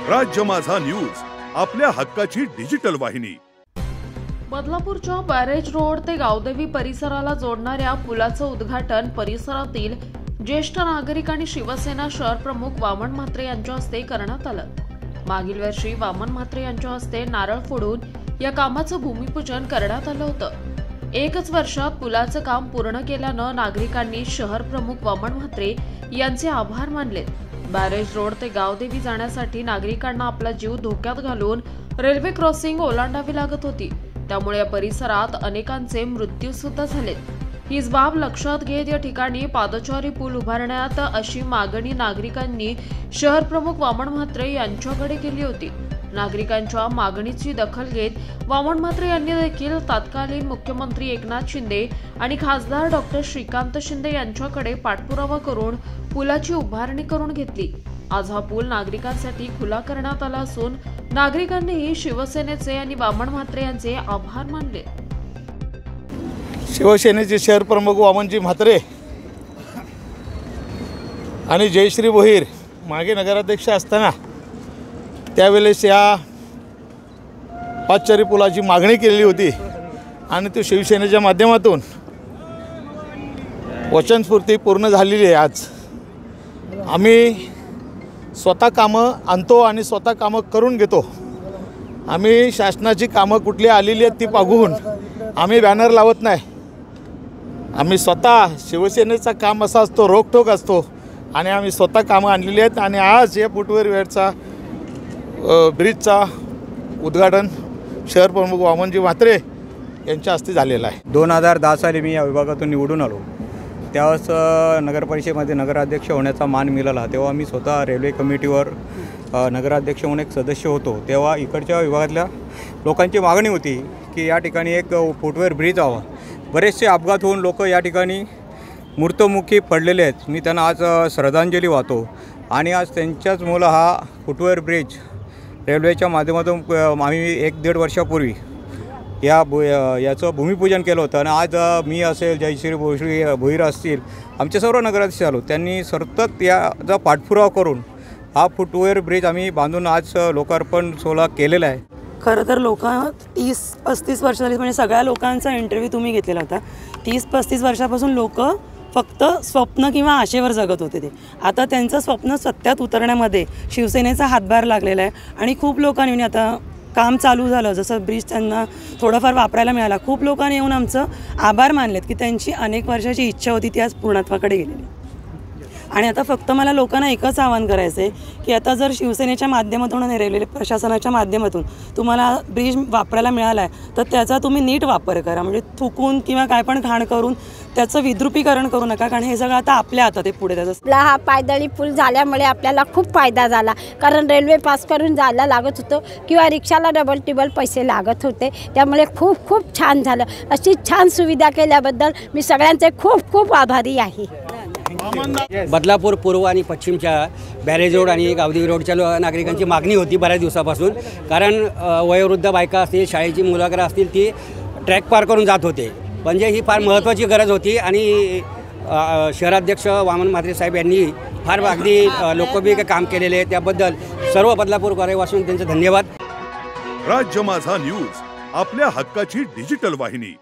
राज्य माझा न्यूज, आपल्या हक्काची डिजिटल वाहिनी। बदलापूरच्या बॅरेज रोड ते गावदेवी परिसराला जोडणाऱ्या पुलाचं उद्घाटन परिसरातील ज्येष्ठ नागरिक आणि शिवसेना शहर प्रमुख वामन म्हात्रे यांच्या हस्ते करण्यात आलं। मागील वर्षी वामन म्हात्रे यांच्या हस्ते नारळ फोडून या कामाचं भूमिपूजन करण्यात आलं होतं। एकच वर्षात पुलाचं काम पूर्ण केल्यानं नागरिकांनी शहर प्रमुख वामन म्हात्रे यांचे आभार मानले। बॅरेज रोड ते गावदेवी जाण्यासाठी नागरिकांना आपला जीव धोक्यात घालून रेल्वे क्रॉसिंग ओलांडावी लागत होती, त्यामुळे या परिसरात अनेकांचे मृत्यू सुद्धा झालेत। हीच बाब लक्षात घेत या ठिकाणी पादचारी पूल उभारण्यात अशी मागणी नागरिकांनी शहर प्रमुख वामन म्हात्रे यांच्याकडे केली होती। नागरिकांच्या मागणीची दखल घेत वामन म्हात्रे यांनी देखील तत्कालीन मुख्यमंत्री एकनाथ शिंदे आणि खासदार डॉक्टर श्रीकांत शिंदे यांच्याकडे पाठपुरावा करून पुलाची उभारणी करून घेतली। आज हा पूल नागरिकांसाठी खुला करण्यात आला असून नागरिकांनीही शिवसेनेचे आणि वामन म्हात्रे यांचे आभार मानले। शिवसेनेचे शहर प्रमुख वामनजी म्हात्रे आणि जयश्री भोईर मागे नगराध्यक्ष असताना त्यावेळेस या पादचारी पुलाची मागणी केलेली होती आणि तो शिवसेनेच्या माध्यमातून वचनस्फूर्ती पूर्ण झालेली आहे। आज आम्ही स्वतः कामं आणतो आणि स्वतः कामं करून घेतो। आम्ही शासनाची कामं कुठली आलेली आहेत ती बघून आम्ही बॅनर लावत नाही। आम्ही स्वतः शिवसेनेचा काम असा असतो, रोखोक असतो आणि आम्ही स्वतः कामं आणलेली आहेत। आणि आज या फुटवेअर वेअरचा ब्रिजचा उद्घाटन शहर प्रमुख वामनजी म्हात्रे यांच्या हस्ते झालेला आहे। 2010 साली मी या विभागातून निवडून आलो। त्यावेळेस नगरपरिषदेमध्ये नगराध्यक्ष होण्याचा मान मिळाला। तेव्हा मी स्वतः रेल्वे कमिटीवर नगराध्यक्ष म्हणून एक सदस्य होतो। तेव्हा इकडच्या विभागातल्या लोकांची मागणी होती की या ठिकाणी एक फुटवेअर ब्रिज हवा। बरेचसे अपघात होऊन लोक या ठिकाणी मृत्युमुखी पडलेले आहेत। मी त्यांना आज श्रद्धांजली वाहतो आणि आज त्यांच्याच मुलं हा फुटवेअर ब्रिज रेल्वेच्या माध्यमातून आम्ही 1-1.5 वर्षापूर्वी याचं भूमिपूजन केलं होतं। आणि आज मी असेल, जयश्री भोईर असतील, आमचे सर्व नगराध्यक्ष आलो, त्यांनी सतत याचा पाठपुरावा करून हा फुटवेअर ब्रिज आम्ही बांधून आज लोकार्पण सोहळा केलेला आहे। खरं तर लोक 30-35 वर्ष झाली, म्हणजे सगळ्या लोकांचा इंटरव्ह्यू तुम्ही घेतलेला होता। 30-35 वर्षापासून लोक फक्त स्वप्न किंवा आशेवर जगत होते ते। आता त्यांचं स्वप्न सत्यात उतरण्यामध्ये शिवसेनेचा हातभार लागलेला आहे आणि खूप लोकांनी आता काम चालू झालं, जसं ब्रिज त्यांना थोडंफार वापरायला मिळाला। खूप लोकांनी येऊन आमचं आभार मानलेत की त्यांची अनेक वर्षाची इच्छा होती ती आज पूर्णत्वाकडे गेलेली। आणि आता फक्त मला लोकांना एकच आवाहन करायचं आहे की आता जर शिवसेनेच्या माध्यमातून आणि रेल्वे प्रशासनाच्या माध्यमातून तुम्हाला ब्रिज वापरायला मिळाला आहे तर त्याचा तुम्ही नीट वापर करा। म्हणजे थुकून किंवा काय पण घाण करून त्याचं विद्रुपीकरण करू नका, कारण हे सगळं आता आपल्या हातात आहे पुढे। त्याचा हा पायदळी पूल झाल्यामुळे आपल्याला खूप फायदा झाला, कारण रेल्वे पास करून जायला लागत होतं किंवा रिक्षाला डबल टिबल पैसे लागत होते। त्यामुळे खूप खूप छान झालं। अशी छान सुविधा केल्याबद्दल मी सगळ्यांचे खूप खूप आभारी आहे। बदलापूर पूर्व आणि पश्चिमच्या बॅरेज रोड आणि गावदेवी रोडच्या नागरिकांची मागणी होती बऱ्याच दिवसापासून, कारण वयोवृद्ध बायका असतील, शाळेची मुलं असतील, ती ट्रॅक पार करून जात होते। म्हणजे ही फार महत्त्वाची गरज होती आणि शहराध्यक्ष वामन म्हात्रे साहेब यांनी फार अगदी लोकप्रिय काम केलेले आहे। त्याबद्दल सर्व बदलापूरकरांपासून त्यांचे धन्यवाद। राज्य माझा न्यूज, आपल्या हक्काची डिजिटल वाहिनी।